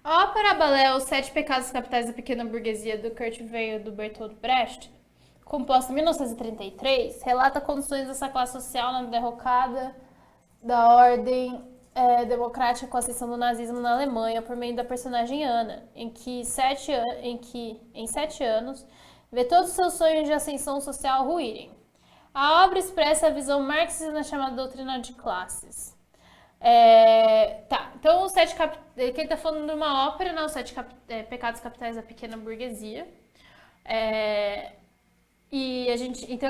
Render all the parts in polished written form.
A ópera balé Os Sete Pecados Capitais da Pequena Burguesia, do Kurt Weill e do Bertolt Brecht, composta em 1933, relata condições dessa classe social na derrocada da ordem democrática com a ascensão do nazismo na Alemanha por meio da personagem Ana, em 7 anos, vê todos os seus sonhos de ascensão social ruírem. A obra expressa a visão marxista na chamada doutrina de classes. Então quem está falando de uma ópera, não, Os Sete Pecados Capitais da Pequena Burguesia. Então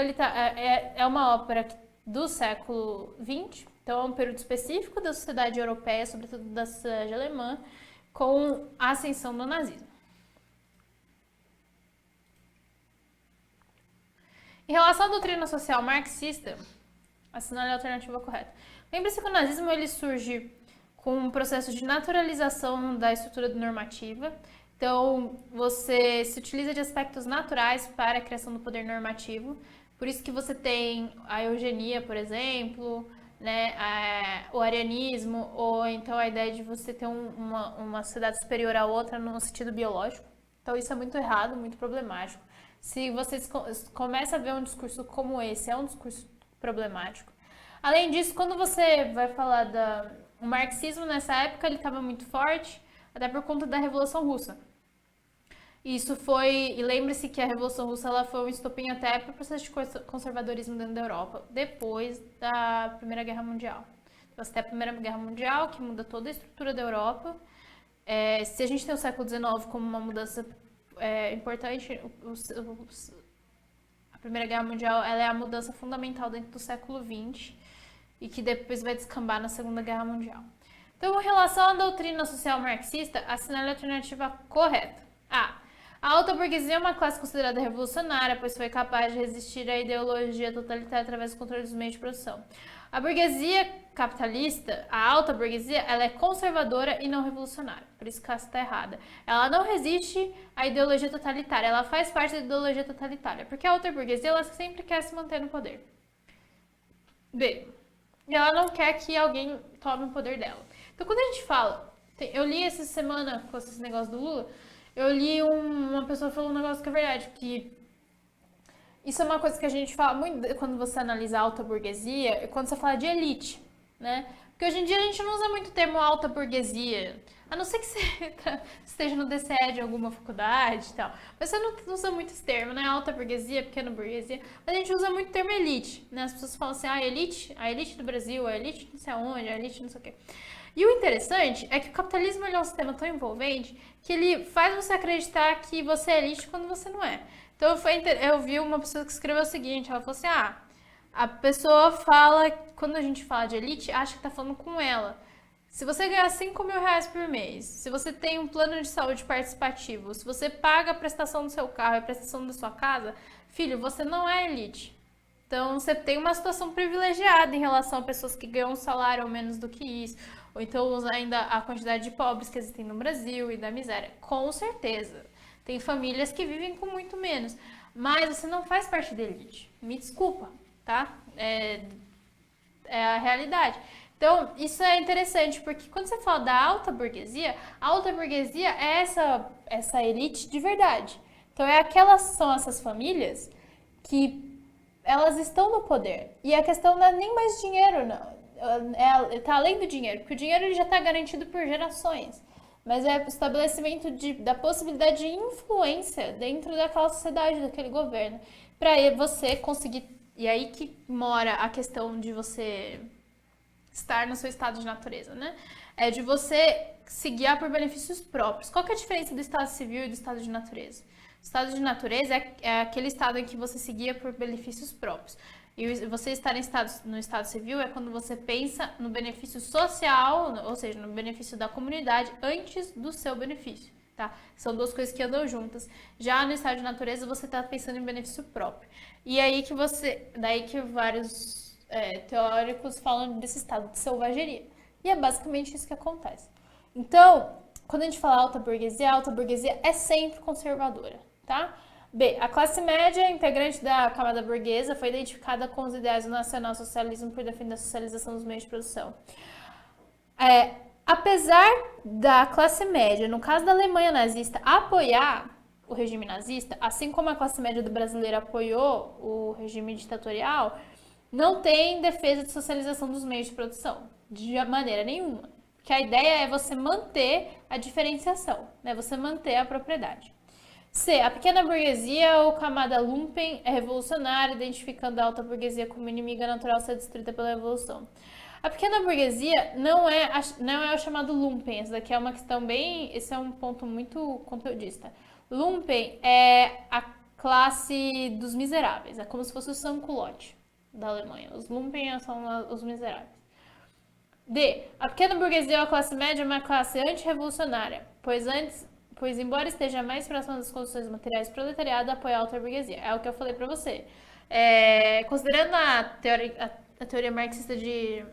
é uma ópera do século XX, então é um período específico da sociedade europeia, sobretudo da sociedade alemã, com a ascensão do nazismo. Em relação à doutrina social marxista, assinale a alternativa correta. Lembre-se que o nazismo ele surge com um processo de naturalização da estrutura normativa. Então, você se utiliza de aspectos naturais para a criação do poder normativo. Por isso que você tem a eugenia, por exemplo, né, o arianismo, ou então a ideia de você ter uma sociedade superior à outra no sentido biológico. Então, isso é muito errado, muito problemático. Se você começa a ver um discurso como esse, é um discurso problemático. Além disso, quando você vai falar o marxismo nessa época, ele estava muito forte, até por conta da Revolução Russa. E lembre-se que a Revolução Russa ela foi um estopim até para o processo de conservadorismo dentro da Europa, depois da Primeira Guerra Mundial. Então, você tem a Primeira Guerra Mundial, que muda toda a estrutura da Europa. Se a gente tem o século XIX como uma mudança importante, a Primeira Guerra Mundial ela é a mudança fundamental dentro do século XX e que depois vai descambar na Segunda Guerra Mundial. Então, em relação à doutrina social marxista, assinale a alternativa correta. A alta burguesia é uma classe considerada revolucionária, pois foi capaz de resistir à ideologia totalitária através do controle dos meios de produção. A burguesia capitalista, a alta burguesia, ela é conservadora e não revolucionária. Por isso que ela está errada. Ela não resiste à ideologia totalitária, ela faz parte da ideologia totalitária. Porque a alta burguesia, ela sempre quer se manter no poder. B. Ela não quer que alguém tome o poder dela. Então, quando a gente fala... Eu li essa semana, com esse negócio do Lula, eu li uma pessoa falando um negócio que é verdade, que isso é uma coisa que a gente fala muito quando você analisa a alta burguesia, quando você fala de elite, né? Porque hoje em dia a gente não usa muito o termo alta burguesia, a não ser que você esteja no DCE de alguma faculdade e tal. Mas você não usa muito esse termo, né? Alta burguesia, pequena burguesia. Mas a gente usa muito o termo elite, né? As pessoas falam assim, a elite do Brasil, a elite não sei aonde, a elite não sei o quê. E o interessante é que o capitalismo é um sistema tão envolvente que ele faz você acreditar que você é elite quando você não é. Então eu vi uma pessoa que escreveu o seguinte, ela falou assim, a pessoa fala, quando a gente fala de elite, acha que tá falando com ela. Se você ganhar 5 mil reais por mês, se você tem um plano de saúde participativo, se você paga a prestação do seu carro e a prestação da sua casa, filho, você não é elite. Então você tem uma situação privilegiada em relação a pessoas que ganham um salário ou menos do que isso, ou então usa ainda a quantidade de pobres que existem no Brasil e da miséria. Com certeza. Tem famílias que vivem com muito menos. Mas você não faz parte da elite. Me desculpa, tá? É a realidade. Então, isso é interessante, porque quando você fala da alta burguesia, a alta burguesia é essa elite de verdade. Então, são essas famílias que elas estão no poder. E a questão não é nem mais dinheiro, não. Tá além do dinheiro, porque o dinheiro ele já está garantido por gerações. Mas é o estabelecimento da possibilidade de influência dentro daquela sociedade, daquele governo. Para você conseguir... E aí que mora a questão de você estar no seu estado de natureza, né? É de você se guiar por benefícios próprios. Qual que é a diferença do estado civil e do estado de natureza? O estado de natureza é aquele estado em que você se guia por benefícios próprios. E você estar no estado civil é quando você pensa no benefício social, ou seja, no benefício da comunidade antes do seu benefício, tá? São duas coisas que andam juntas. Já no estado de natureza você está pensando em benefício próprio. E aí daí que vários teóricos falam desse estado de selvageria. E é basicamente isso que acontece. Então, quando a gente fala a alta burguesia é sempre conservadora, tá? B. A classe média, integrante da camada burguesa, foi identificada com os ideais do nacionalsocialismo por defender a socialização dos meios de produção. apesar da classe média, no caso da Alemanha nazista, apoiar o regime nazista, assim como a classe média do brasileiro apoiou o regime ditatorial, não tem defesa de socialização dos meios de produção, de maneira nenhuma. Porque a ideia é você manter a diferenciação, né? Você manter a propriedade. C. A pequena burguesia ou camada lumpen é revolucionária, identificando a alta burguesia como inimiga natural a ser destruída pela revolução. A pequena burguesia não é o chamado lumpen. Essa daqui é uma questão bem... Esse é um ponto muito conteudista. Lumpen é a classe dos miseráveis. É como se fosse o sans-culotte da Alemanha. Os lumpen são os miseráveis. D. A pequena burguesia ou a classe média é uma classe antirrevolucionária, pois embora esteja mais próxima das condições materiais do proletariado, apoia a alta burguesia. É o que eu falei pra você. Considerando a teoria marxista de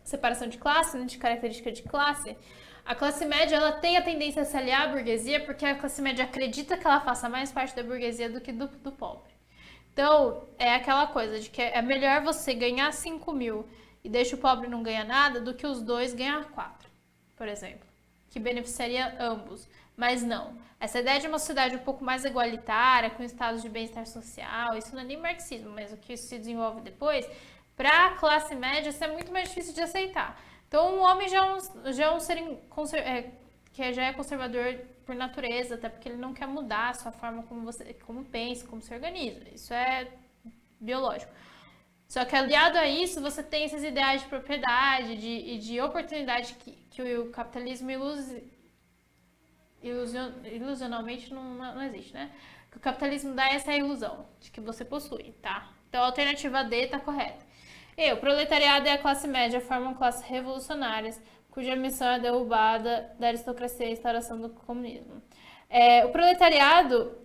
separação de classe, né, de característica de classe, a classe média ela tem a tendência a se aliar à burguesia porque a classe média acredita que ela faça mais parte da burguesia do que do pobre. Então, é aquela coisa de que é melhor você ganhar 5 mil e deixa o pobre não ganhar nada do que os dois ganhar 4, por exemplo, que beneficiaria ambos. Mas não. Essa ideia de uma sociedade um pouco mais igualitária, com estados de bem-estar social, isso não é nem marxismo, mas o que isso se desenvolve depois, para a classe média isso é muito mais difícil de aceitar. Então, o homem já é um ser que já é conservador por natureza, até porque ele não quer mudar a sua forma como pensa, como se organiza. Isso é biológico. Só que aliado a isso, você tem esses ideais de propriedade e de oportunidade que o capitalismo ilusionalmente não existe, né? Que o capitalismo dá essa ilusão de que você possui, tá? Então a alternativa D tá correta. E o proletariado e a classe média formam classes revolucionárias, cuja missão é a derrubada da aristocracia e a instauração do comunismo. O proletariado,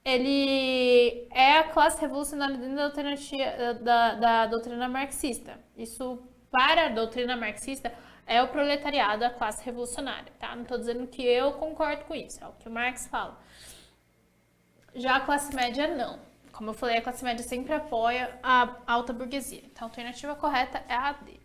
ele é a classe revolucionária dentro da alternativa da doutrina marxista. Isso, para a doutrina marxista, é o proletariado a classe revolucionária, tá? Não estou dizendo que eu concordo com isso, é o que o Marx fala. Já a classe média, não. Como eu falei, a classe média sempre apoia a alta burguesia. Então, a alternativa correta é a D.